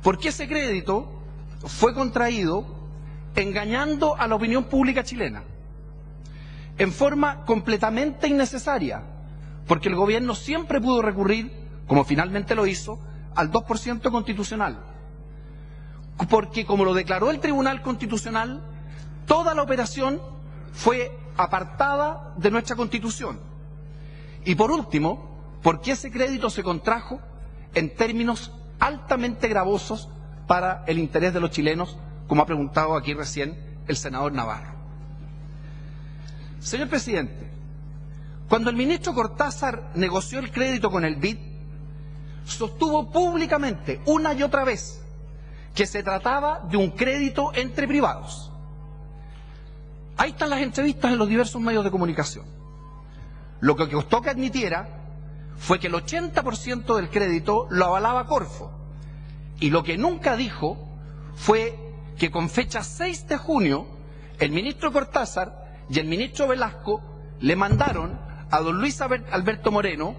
Porque ese crédito fue contraído engañando a la opinión pública chilena, en forma completamente innecesaria, porque el gobierno siempre pudo recurrir, como finalmente lo hizo, al 2% constitucional. Porque, como lo declaró el Tribunal Constitucional, toda la operación fue apartada de nuestra Constitución. Y por último, porque ese crédito se contrajo en términos altamente gravosos para el interés de los chilenos, como ha preguntado aquí recién el senador Navarro. Señor presidente, cuando el ministro Cortázar negoció el crédito con el BID, sostuvo públicamente una y otra vez que se trataba de un crédito entre privados. Ahí están las entrevistas en los diversos medios de comunicación. Lo que costó que admitiera fue que el 80% del crédito lo avalaba Corfo, y lo que nunca dijo fue que con fecha 6 de junio el ministro Cortázar y el ministro Velasco le mandaron a don Luis Alberto Moreno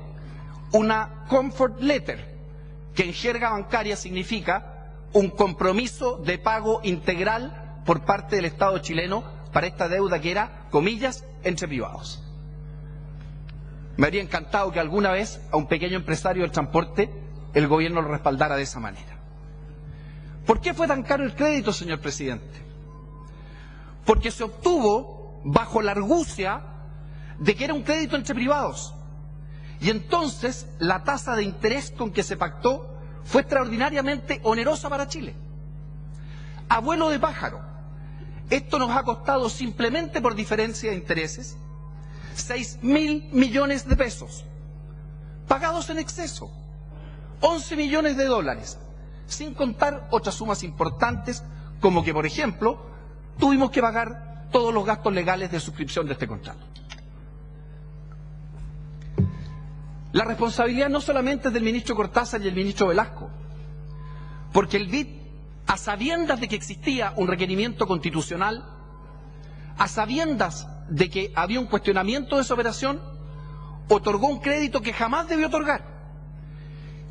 una comfort letter, que en jerga bancaria significa un compromiso de pago integral por parte del Estado chileno para esta deuda que era, comillas, entre privados. Me habría encantado que alguna vez a un pequeño empresario del transporte el gobierno lo respaldara de esa manera. ¿Por qué fue tan caro el crédito, señor presidente? Porque se obtuvo bajo la argucia de que era un crédito entre privados. Y entonces la tasa de interés con que se pactó fue extraordinariamente onerosa para Chile. A vuelo de pájaro, esto nos ha costado simplemente por diferencia de intereses 6.000 millones de pesos, pagados en exceso, 11 millones de dólares, sin contar otras sumas importantes, como que, por ejemplo, tuvimos que pagar todos los gastos legales de suscripción de este contrato. La responsabilidad no solamente es del ministro Cortázar y el ministro Velasco, porque el BID, a sabiendas de que existía un requerimiento constitucional, a sabiendas de que había un cuestionamiento de esa operación, otorgó un crédito que jamás debió otorgar.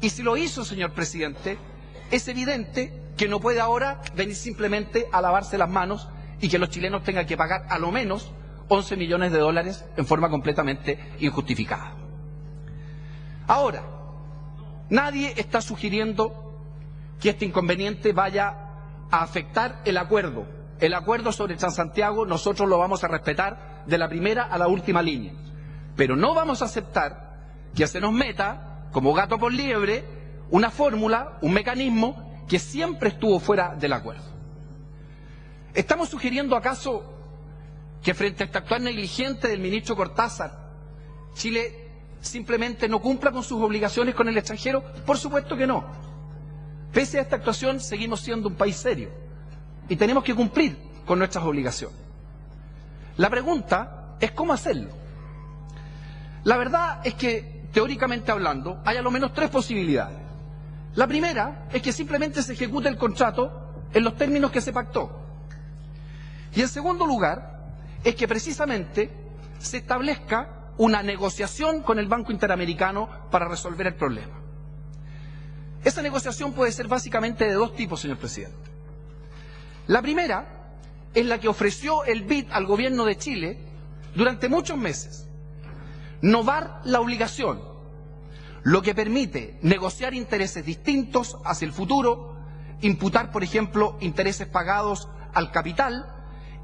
Y si lo hizo, señor presidente, es evidente que no puede ahora venir simplemente a lavarse las manos y que los chilenos tengan que pagar a lo menos 11 millones de dólares en forma completamente injustificada. Ahora, nadie está sugiriendo que este inconveniente vaya a afectar el acuerdo. El acuerdo sobre Transantiago nosotros lo vamos a respetar de la primera a la última línea. Pero no vamos a aceptar que se nos meta, como gato por liebre, una fórmula, un mecanismo que siempre estuvo fuera del acuerdo. ¿Estamos sugiriendo acaso que frente a esta actual negligente del ministro Cortázar, Chile simplemente no cumpla con sus obligaciones con el extranjero? Por supuesto que no. Pese a esta actuación, seguimos siendo un país serio y tenemos que cumplir con nuestras obligaciones. La pregunta es cómo hacerlo. La verdad es que, teóricamente hablando, hay a lo menos 3 posibilidades. La primera es que simplemente se ejecute el contrato en los términos que se pactó. Y en segundo lugar, es que precisamente se establezca una negociación con el Banco Interamericano para resolver el problema. Esa negociación puede ser básicamente de 2 tipos, señor presidente. La primera es la que ofreció el BID al gobierno de Chile durante muchos meses. Novar la obligación, lo que permite negociar intereses distintos hacia el futuro, imputar, por ejemplo, intereses pagados al capital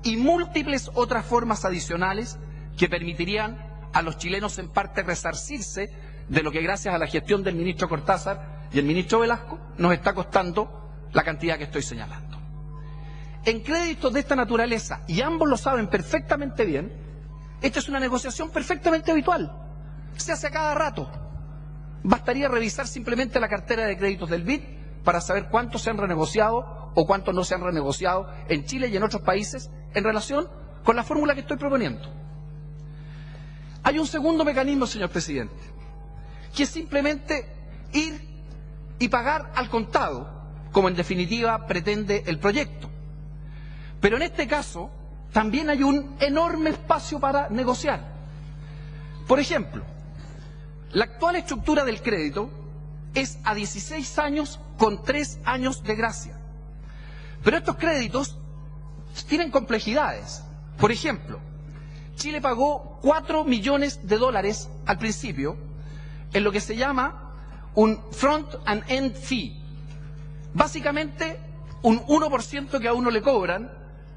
y múltiples otras formas adicionales que permitirían a los chilenos en parte resarcirse de lo que, gracias a la gestión del ministro Cortázar y el ministro Velasco, nos está costando la cantidad que estoy señalando. En créditos de esta naturaleza, y ambos lo saben perfectamente bien, esta es una negociación perfectamente habitual. Se hace a cada rato. Bastaría revisar simplemente la cartera de créditos del BID para saber cuántos se han renegociado o cuántos no se han renegociado en Chile y en otros países en relación con la fórmula que estoy proponiendo. Hay un segundo mecanismo, señor presidente, que es simplemente ir y pagar al contado, como en definitiva pretende el proyecto. Pero en este caso también hay un enorme espacio para negociar. Por ejemplo, la actual estructura del crédito es a 16 años con 3 años de gracia. Pero estos créditos tienen complejidades. Por ejemplo, Chile pagó $4 millones al principio en lo que se llama un front and end fee. Básicamente un 1% que a uno le cobran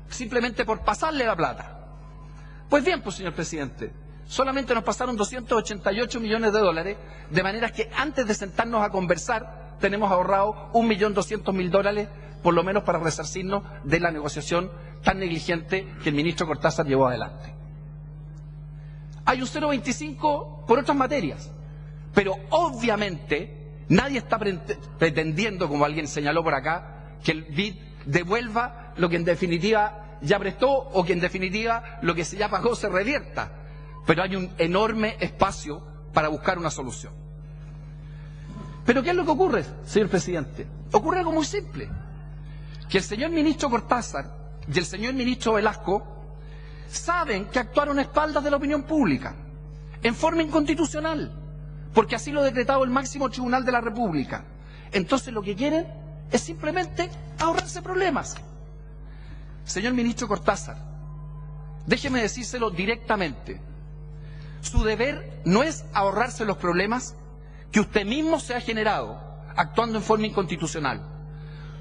simplemente por pasarle la plata. Pues bien, pues señor presidente, solamente nos pasaron $288 millones, de manera que antes de sentarnos a conversar tenemos ahorrado $1.200.000 por lo menos para resarcirnos de la negociación tan negligente que el ministro Cortázar llevó adelante. Hay un 0,25 por otras materias, pero obviamente nadie está pretendiendo, como alguien señaló por acá, que el BID devuelva lo que en definitiva ya prestó o que en definitiva lo que se ya pagó se revierta. Pero hay un enorme espacio para buscar una solución. ¿Pero qué es lo que ocurre, señor presidente? Ocurre algo muy simple. Que el señor ministro Cortázar y el señor ministro Velasco saben que actuaron a espaldas de la opinión pública, en forma inconstitucional, porque así lo ha decretado el máximo tribunal de la República. Entonces lo que quieren es simplemente ahorrarse problemas. Señor ministro Cortázar, déjeme decírselo directamente. Su deber no es ahorrarse los problemas que usted mismo se ha generado actuando en forma inconstitucional.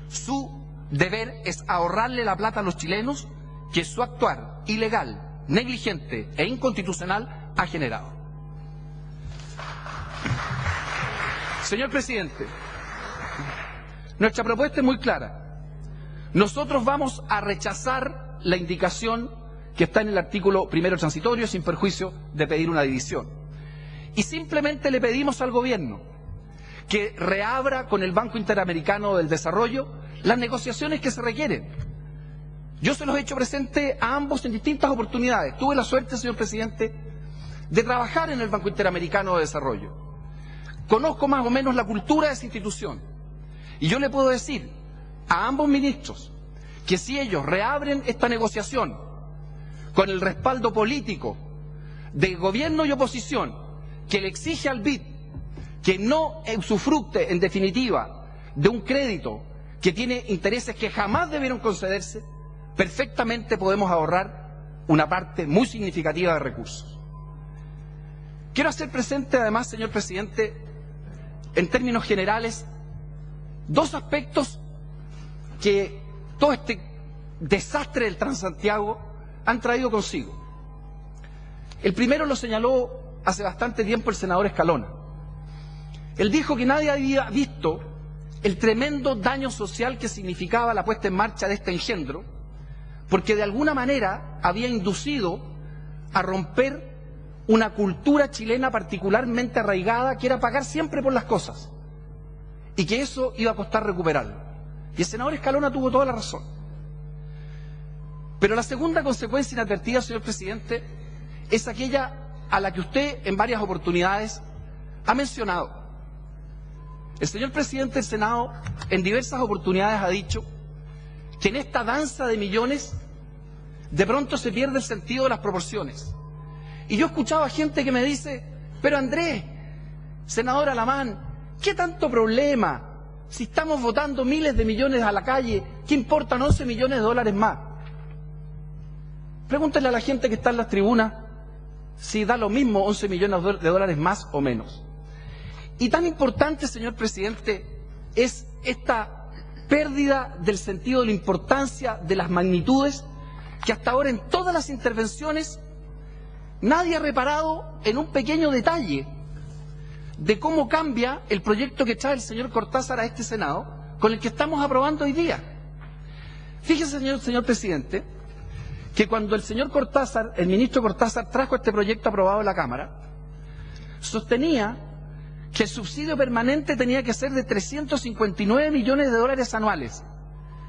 Su deber es ahorrarle la plata a los chilenos que su actuar ilegal, negligente e inconstitucional ha generado. Señor presidente, nuestra propuesta es muy clara. Nosotros vamos a rechazar la indicación que está en el artículo primero transitorio sin perjuicio de pedir una división. Y simplemente le pedimos al gobierno que reabra con el Banco Interamericano del Desarrollo las negociaciones que se requieren. Yo se los he hecho presente a ambos en distintas oportunidades. Tuve la suerte, señor presidente, de trabajar en el Banco Interamericano de Desarrollo. Conozco más o menos la cultura de esa institución. Y yo le puedo decir a ambos ministros que si ellos reabren esta negociación con el respaldo político de gobierno y oposición que le exige al BID que no usufructe en definitiva de un crédito que tiene intereses que jamás debieron concederse, perfectamente podemos ahorrar una parte muy significativa de recursos. Quiero hacer presente además, señor presidente, en términos generales, dos aspectos que todo este desastre del Transantiago han traído consigo. El primero lo señaló hace bastante tiempo el senador Escalona. Él dijo que nadie había visto el tremendo daño social que significaba la puesta en marcha de este engendro, porque de alguna manera había inducido a romper una cultura chilena particularmente arraigada, que era pagar siempre por las cosas, y que eso iba a costar recuperarlo. Y el senador Escalona tuvo toda la razón. Pero la segunda consecuencia inadvertida, señor presidente, es aquella a la que usted en varias oportunidades ha mencionado. El señor presidente del Senado en diversas oportunidades ha dicho que en esta danza de millones de pronto se pierde el sentido de las proporciones. Y yo escuchaba gente que me dice, pero Andrés, senador Alamán, ¿qué tanto problema? Si estamos votando miles de millones a la calle, ¿qué importan 11 millones de dólares más? Pregúntenle a la gente que está en las tribunas si da lo mismo 11 millones de dólares más o menos. Y tan importante, señor presidente, es esta pérdida del sentido de la importancia de las magnitudes, que hasta ahora en todas las intervenciones nadie ha reparado en un pequeño detalle de cómo cambia el proyecto que trae el señor Cortázar a este Senado con el que estamos aprobando hoy día. Fíjese, señor presidente, que cuando el señor Cortázar, el ministro Cortázar, trajo este proyecto aprobado en la Cámara, sostenía que el subsidio permanente tenía que ser de 359 millones de dólares anuales.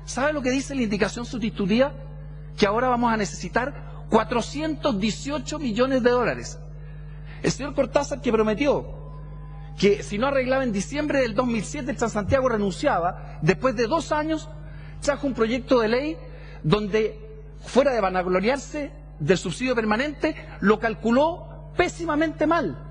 ¿Sabe lo que dice la indicación sustitutiva? Que ahora vamos a necesitar 418 millones de dólares. El señor Cortázar, que prometió que si no arreglaba en diciembre del 2007 el Transantiago renunciaba, después de 2 años trajo un proyecto de ley donde, fuera de vanagloriarse del subsidio permanente, lo calculó pésimamente mal.